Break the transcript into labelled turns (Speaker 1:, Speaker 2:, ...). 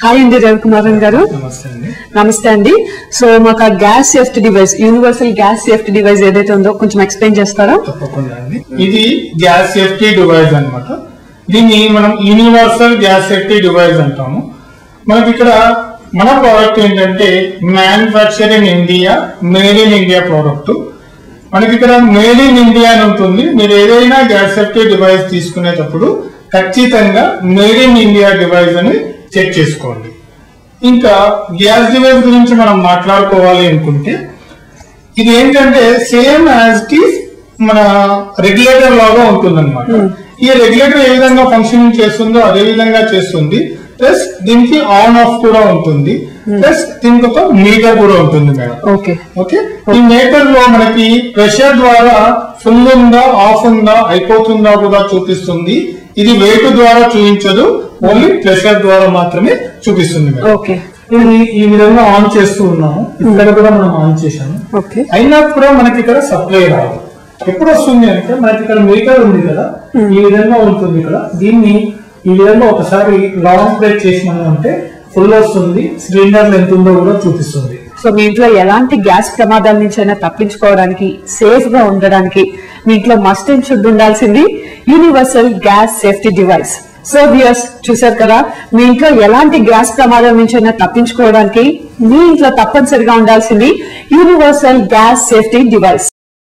Speaker 1: Hi అండి రవికుమారన్ గారు. నమస్తే అండి. సో మాకు gas safety device, universal gas safety device ఏదైతే ఉందో కొంచెం ఎక్స్ప్లెయిన్ చేస్తారా?
Speaker 2: తప్పకుండా అండి. ఇది గ్యాస్ సేఫ్టీ డివైస్ అన్నమాట. దీన్ని మనం యూనివర్సల్ గ్యాస్ సేఫ్టీ డివైస్ అంటాము. మనకి ఇక్కడ మన ప్రోడక్ట్ ఏంటంటే manufacture in India, made in India product. మనకి ఇక్కడ మేడ్ ఇన్ ఇండియా అని ఉంటుంది. మీరు ఏదైనా గ్యాస్ సేఫ్టీ డివైస్ తీసుకునేటప్పుడు ఖచ్చితంగా మేడ్ ఇన్ ఇండియా డివైస్ అని చెక్ చేసుకోండి. ఇంకా గ్యాస్ డివైస్ గురించి మనం మాట్లాడుకోవాలి అనుకుంటే ఇది ఏంటంటే సేమ్ యాజ్ ఇట్ ఈస్ మన రెగ్యులేటర్ లాగా ఉంటుంది అనమాట. ఈ రెగ్యులేటర్ ఏ విధంగా ఫంక్షనింగ్ చేస్తుందో అదే విధంగా చేస్తుంది. ప్లస్ దీనికి ఆన్ ఆఫ్ కూడా ఉంటుంది. ప్లస్ దీనికి ఒక మీటర్ కూడా ఉంటుంది మేడం. ఓకే, ఈ మీటర్ లో మనకి ప్రెషర్ ద్వారా ఫుల్ ఉందా, ఆఫ్ ఉందా, అయిపోతుందా కూడా చూపిస్తుంది. ఇది వెయిట్ ద్వారా చూపించదు, ఓన్లీ ప్రెషర్ ద్వారా మాత్రమే చూపిస్తుంది మేడం. ఇది ఈ విధంగా ఆన్ చేస్తూ ఉన్నాము. ఇక్కడ కూడా మనం ఆన్ చేశాము. అయినా కూడా మనకి ఇక్కడ సప్లై రాదు. ఎప్పుడు వస్తుంది అంటే మనకి ఇక్కడ మీటర్ ఉంది కదా, ఈ విధంగా ఉంటుంది. ఇక్కడ దీన్ని ఈ విధంగా ఒకసారి లాంగ్ ప్రెస్ చేసినాము అంటే ఫుల్ వస్తుంది. సిలిండర్ ఎంత ఉందో కూడా చూపిస్తుంది.
Speaker 1: సో మీ ఇంట్లో ఎలాంటి గ్యాస్ ప్రమాదాల నుంచి అయినా తప్పించుకోవడానికి, సేఫ్ గా ఉండడానికి మీ ఇంట్లో మస్ట్ అండ్ షుడ్ ఉండాల్సింది universal gas safety device. So viewers చూసారు కదా, మీ ఇంట్లో ఎలాంటి గ్యాస్ ప్రమాదం నుంచి అయినా తప్పించుకోవడానికి మీ ఇంట్లో తప్పనిసరిగా ఉండాల్సింది యూనివర్సల్ గ్యాస్ సేఫ్టీ డివైస్.